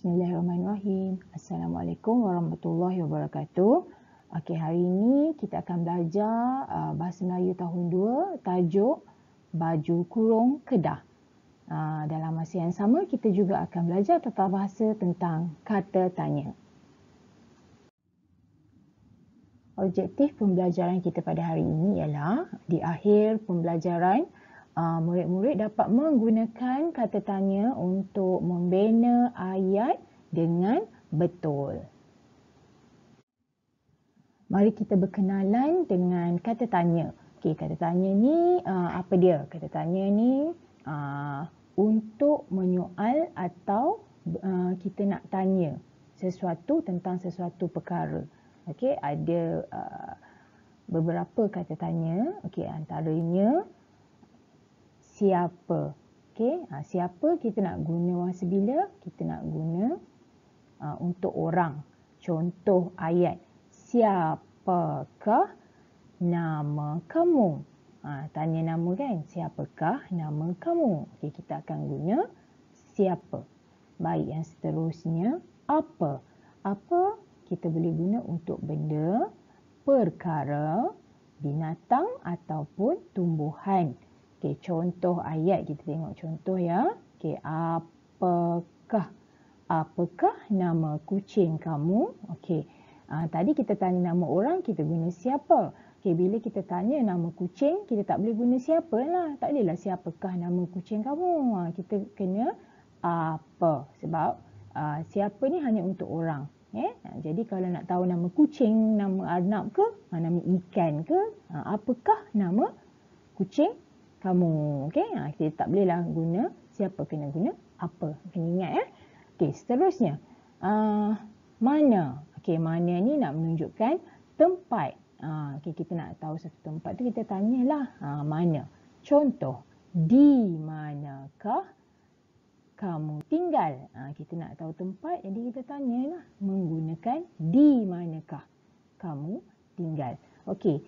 Bismillahirrahmanirrahim. Assalamualaikum warahmatullahi wabarakatuh. Okey, hari ini kita akan belajar Bahasa Melayu tahun 2, tajuk Baju Kurung Kedah. Dalam masa yang sama, kita juga akan belajar tata bahasa tentang kata tanya. Objektif pembelajaran kita pada hari ini ialah di akhir pembelajaran, murid-murid dapat menggunakan kata tanya untuk membina ayat dengan betul. Mari kita berkenalan dengan kata tanya. Okey, kata tanya ni apa dia? Kata tanya ni untuk menyoal atau kita nak tanya sesuatu tentang sesuatu perkara. Okey, ada beberapa kata tanya. Okey, antaranya siapa. Okey, siapa kita nak guna masa bila? Kita nak guna untuk orang. Contoh ayat. Siapakah nama kamu? Tanya nama kan? Siapakah nama kamu? Okey, kita akan guna siapa. Baik, yang seterusnya apa? Apa kita boleh guna untuk benda, perkara, binatang ataupun tumbuhan. Okey, contoh ayat kita tengok contoh ya. Okey, apakah nama kucing kamu? Okey. Tadi kita tanya nama orang, kita guna siapa. Okey, bila kita tanya nama kucing, kita tak boleh guna siapa lah. Tak bolehlah siapakah nama kucing kamu. Kita kena apa. Sebab siapa ni hanya untuk orang. Jadi kalau nak tahu nama kucing, nama arnab ke, nama ikan ke, apakah nama kucing kamu. Okey, kita tak bolehlah guna siapa, kena guna apa. Kena ingat ya. Okey, seterusnya mana. Okey, mana ni nak menunjukkan tempat. Okey, kita nak tahu satu tempat tu kita tanyalah mana. Contoh, di manakah kamu tinggal? Kita nak tahu tempat, jadi kita tanyalah menggunakan di manakah kamu tinggal. Okey,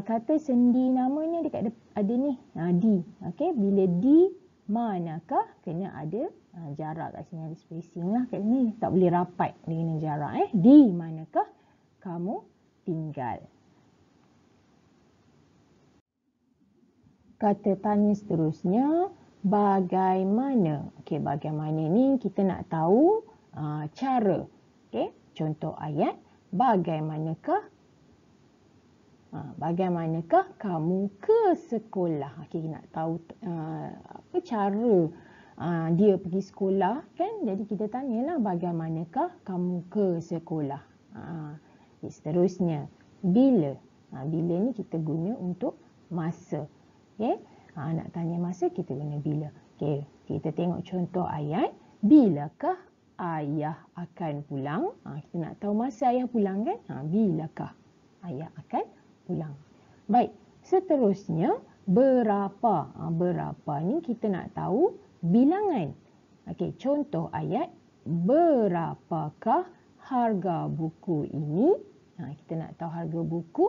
kata sendi namanya dekat ada ni, di. Okey, bila di manakah, kena ada jarak kat sini, ada spacing lah kat sini. Tak boleh rapat, dia kena jarak. Di manakah kamu tinggal. Kata tanya seterusnya, bagaimana. Okey, bagaimana ni kita nak tahu cara. Okey, contoh ayat, bagaimanakah kamu ke sekolah. Okey, nak tahu apa cara dia pergi sekolah kan. Jadi kita tanyalah bagaimanakah kamu ke sekolah. Seterusnya, bila. Bila ni kita guna untuk masa. Okey, nak tanya masa kita guna bila. Okey, kita tengok contoh ayat. Bilakah ayah akan pulang? Kita nak tahu masa ayah pulang kan. Bilakah ayah akan pulang. Baik, seterusnya berapa. Berapa ni kita nak tahu bilangan. Okey, contoh ayat. Berapakah harga buku ini? Kita nak tahu harga buku.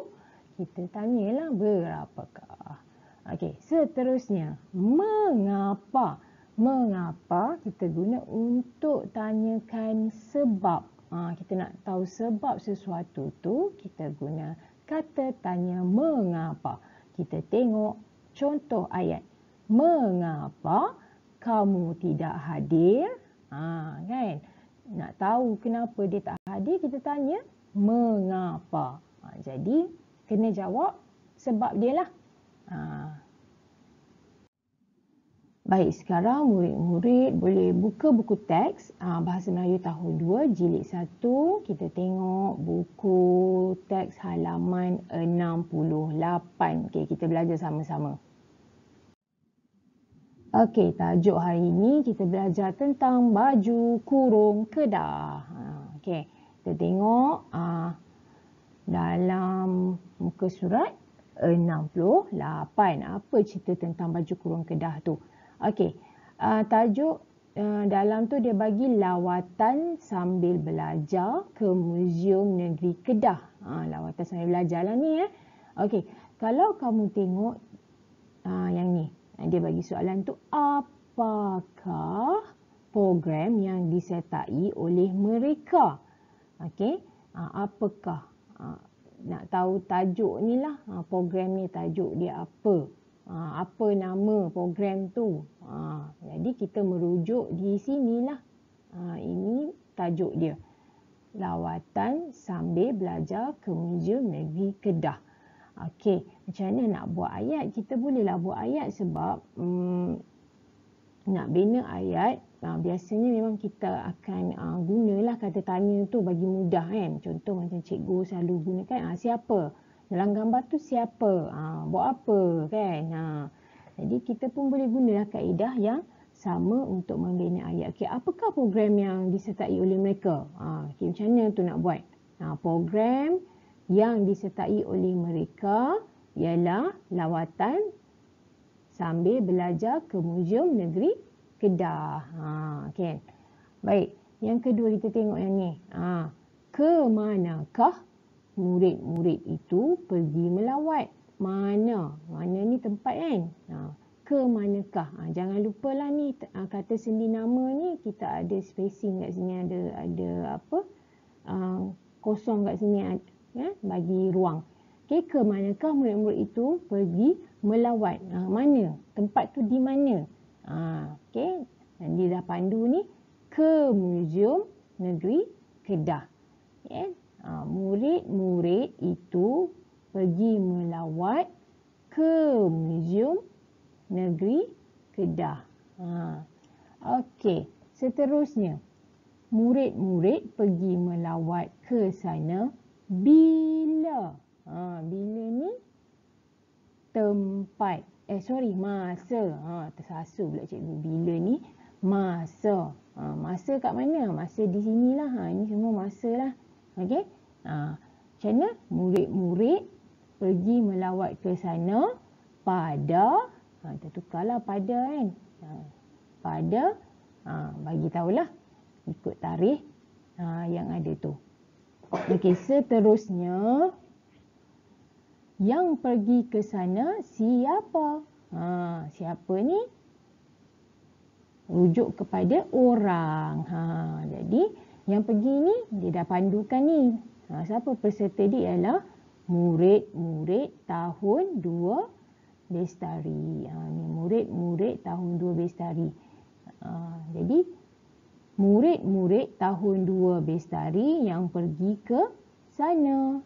Kita tanyalah berapakah. Okey, seterusnya mengapa. Mengapa kita guna untuk tanyakan sebab. Kita nak tahu sebab sesuatu tu, kita guna kata tanya mengapa. Kita tengok contoh ayat. Mengapa kamu tidak hadir? Kan? Nak tahu kenapa dia tak hadir, kita tanya mengapa. Jadi kena jawab sebab dia lah. Baik, sekarang murid-murid boleh buka buku teks Bahasa Melayu tahun 2 jilid 1. Kita tengok buku teks halaman 68. Okey, kita belajar sama-sama. Okey, tajuk hari ini kita belajar tentang baju kurung kedah. Okey, kita tengok dalam muka surat 68. Apa cerita tentang baju kurung kedah tu? Okey, tajuk dalam tu dia bagi lawatan sambil belajar ke Muzium Negeri Kedah. Lawatan sambil belajar lah ni. Okey, kalau kamu tengok yang ni, dia bagi soalan tu, apakah program yang disertai oleh mereka. Okey, apakah? Nak tahu tajuk ni lah, program ni tajuk dia apa? Apa nama program tu? Jadi kita merujuk di sinilah. Ini tajuk dia. Lawatan sambil belajar ke Muzium Negeri Kedah. Okey, macam mana nak buat ayat? Kita bolehlah buat ayat sebab nak bina ayat, biasanya memang kita akan gunalah kata tanya tu bagi mudah kan. Contoh macam cikgu selalu gunakan siapa? Dalam gambar tu siapa? Buat apa kan? Jadi kita pun boleh gunalah kaedah yang sama untuk membina ayat. Okey, apakah program yang disertai oleh mereka? Okey, macam mana tu nak buat? Program yang disertai oleh mereka ialah lawatan sambil belajar ke Muzium Negeri Kedah. Okay. Baik, yang kedua kita tengok yang ni. Ke manakah murid-murid itu pergi melawat? Mana? Mana ni tempat kan? Ke manakah? Jangan lupalah ni kata sendi nama ni kita ada spacing kat sini, ada apa? Kosong kat sini bagi ruang. Okay, ke manakah murid-murid itu pergi melawat? Mana? Tempat tu di mana? Okay, dan dia dah pandu ni ke Muzium Negeri Kedah. Okay. Murid-murid itu pergi melawat ke Muzium Negeri Kedah. Okey, seterusnya. Murid-murid pergi melawat ke sana bila? Bila ni tempat. Masa. Tersasul pula cikgu. Bila ni masa. Masa kat mana? Masa di sinilah. Ini semua masa lah. Okey. Macam mana? Murid-murid pergi melawat ke sana pada, kita tukarlah pada kan. Pada, bagi tahulah ikut tarikh yang ada tu. Okey, seterusnya yang pergi ke sana siapa? Siapa ni? Rujuk kepada orang. Jadi yang pergi ni dia dah pandukan ni. Siapa peserta dia? Ialah murid-murid tahun 2 Bestari. Ni murid-murid tahun 2 Bestari. Jadi murid-murid tahun 2 Bestari yang pergi ke sana.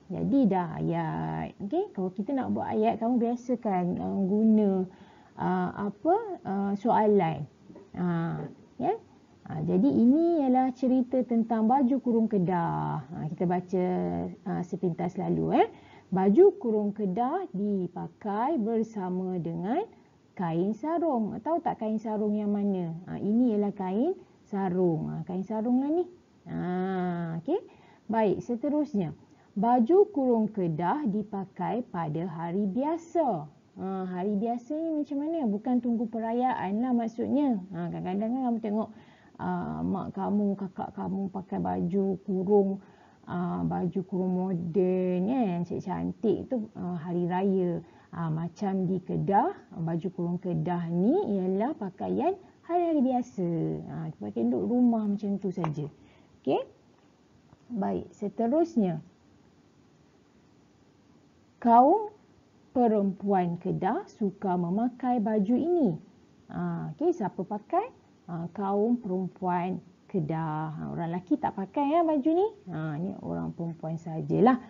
Jadi dah ayat. Okey, kalau kita nak buat ayat, kamu biasakan guna soalan. Ya. Jadi ini ialah cerita tentang baju kurung Kedah. Kita baca sepintas lalu. Baju kurung Kedah dipakai bersama dengan kain sarung. Tahu tak kain sarung yang mana? Ini ialah kain sarung. Kain sarung lah ni. Okey. Baik, seterusnya. Baju kurung Kedah dipakai pada hari biasa. Hari biasa ni macam mana? Bukan tunggu perayaan lah maksudnya. Kadang-kadang kan kamu tengok mak kamu, kakak kamu pakai baju kurung moden kan, cantik tu hari raya. Macam di Kedah, baju kurung Kedah ni ialah pakaian hari-hari biasa. Pakai duduk rumah macam tu saja. Okey. Baik, seterusnya. Kaum perempuan Kedah suka memakai baju ini. Okey, siapa pakai? Kaum perempuan Kedah. Orang lelaki tak pakai baju ni. Ni orang perempuan sajalah.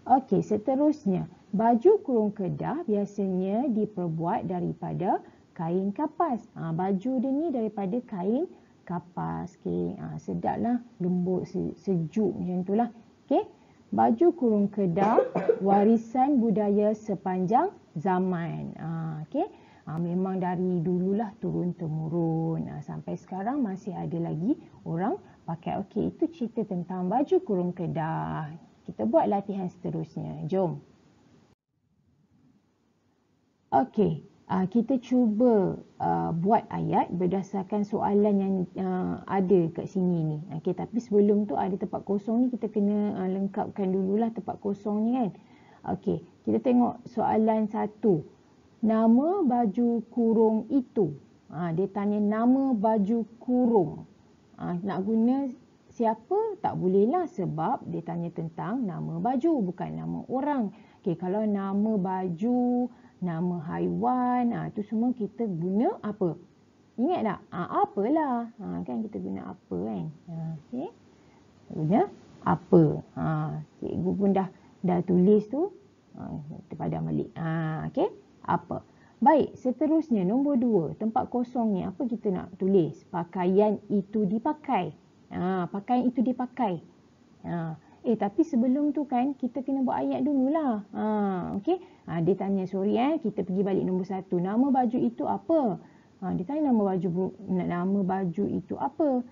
Okey, seterusnya. Baju kurung Kedah biasanya diperbuat daripada kain kapas. Baju dia ni daripada kain kapas. Okey, sedaplah, lembut, sejuk macam itulah. Okey. Baju kurung Kedah warisan budaya sepanjang zaman. Okey. Memang dari dululah turun-temurun. Sampai sekarang masih ada lagi orang pakai. Okey, itu cerita tentang baju kurung Kedah. Kita buat latihan seterusnya. Jom. Okey, kita cuba buat ayat berdasarkan soalan yang ada kat sini ni. Okey, tapi sebelum tu ada tempat kosong ni, kita kena lengkapkan dululah tempat kosong ni kan. Okey, kita tengok soalan 1. Nama baju kurung itu. Dia tanya nama baju kurung. Nak guna siapa? Tak boleh lah sebab dia tanya tentang nama baju, bukan nama orang. Okey, kalau nama baju, nama haiwan, tu semua kita guna apa? Ingat tak? Apalah. Kan kita guna apa kan? Okey. Guna apa? Cikgu pun dah tulis tu. Kita padam balik. Okey. Apa? Baik, seterusnya nombor 2. Tempat kosong ni apa kita nak tulis? Pakaian itu dipakai. Pakaian itu dipakai. Tapi sebelum tu kan kita kena buat ayat dululah. Okey. Dia tanya, sorry kita pergi balik nombor 1. Nama baju itu apa? Dia tanya nama baju itu apa?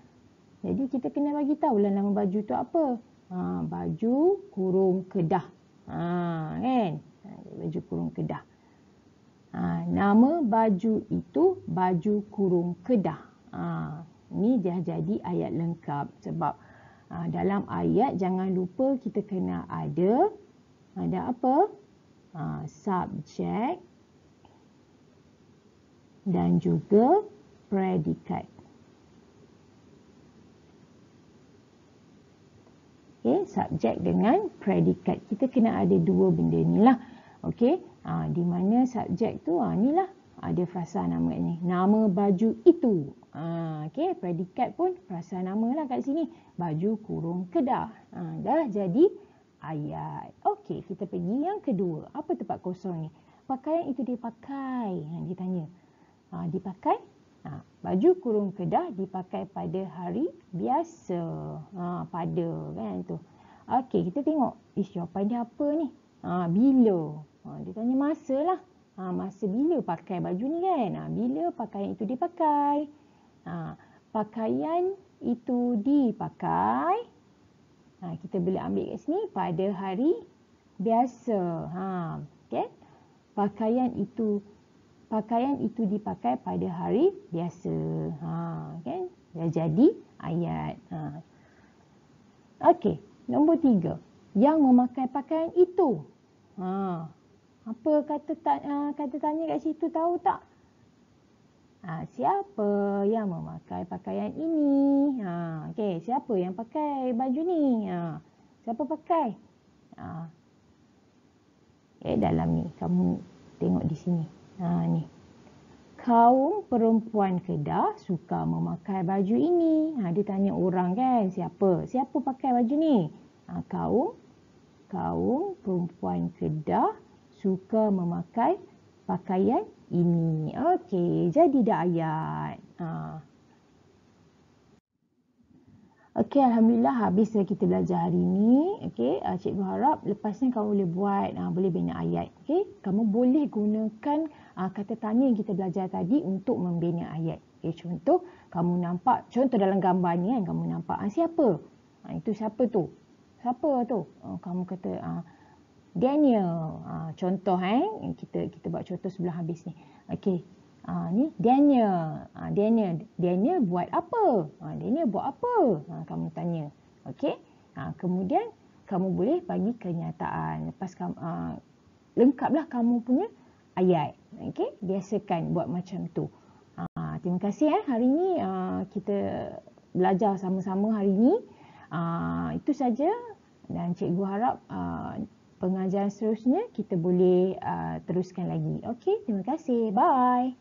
Jadi kita kena bagi tahulah nama baju itu apa. Baju kurung kedah. Kan? Baju kurung kedah. Nama baju itu baju kurung kedah. Ni dah jadi ayat lengkap sebab dalam ayat jangan lupa kita kena ada apa? Subjek dan juga predikat. Okey, subjek dengan predikat. Kita kena ada dua benda ni lah. Okey, di mana subjek tu, ni lah ada frasa nama ni. Nama baju itu. Okey, predikat pun frasa nama lah kat sini. Baju kurung kedah. Dah jadi ayat. Okey, kita pergi yang kedua. Apa tempat kosong ni? Pakaian itu dipakai. Dia tanya. Dipakai? Baju kurung kedah dipakai pada hari biasa. Pada kan tu. Okey, kita tengok. Jawapan dia apa ni? Bila. Dia tanya masa lah. Masa bila pakai baju ni kan? Bila pakaian itu dipakai? Pakaian itu dipakai. Kita boleh ambil kat sini pada hari biasa. Okay? Pakaian itu dipakai pada hari biasa. Kan? Dah jadi ayat. Okey, nombor 3. Yang memakai pakaian itu. Apa kata tanya kat situ, tahu tak? Siapa yang memakai pakaian ini? Okey, siapa yang pakai baju ni? Siapa pakai? Dalam ni kamu tengok di sini. Ni. Kaum perempuan Kedah suka memakai baju ini. Dia tanya orang kan, siapa? Siapa pakai baju ni? Kaum perempuan Kedah suka memakai pakaian ini. Okey, jadi dah ayat. Okey, Alhamdulillah habis kita belajar hari ni. Okey, cikgu harap lepas ni kamu boleh buat, boleh bina ayat. Okey, kamu boleh gunakan kata tanya yang kita belajar tadi untuk membina ayat. Okey, contoh kamu nampak, contoh dalam gambar ni kan, kamu nampak siapa? Itu siapa tu? Siapa tu? Kamu kata Daniel. Contoh kita buat contoh sebelum habis ni. Okey. Ni Daniel. Daniel buat apa? Daniel buat apa? Kamu tanya. Okey. Kemudian kamu boleh bagi kenyataan. Lepas lengkaplah kamu punya ayat. Okey. Biasakan buat macam tu. Terima kasih hari ni kita belajar sama-sama hari ni. Itu saja dan cikgu harap pengajaran seterusnya kita boleh teruskan lagi. Okey. Terima kasih. Bye.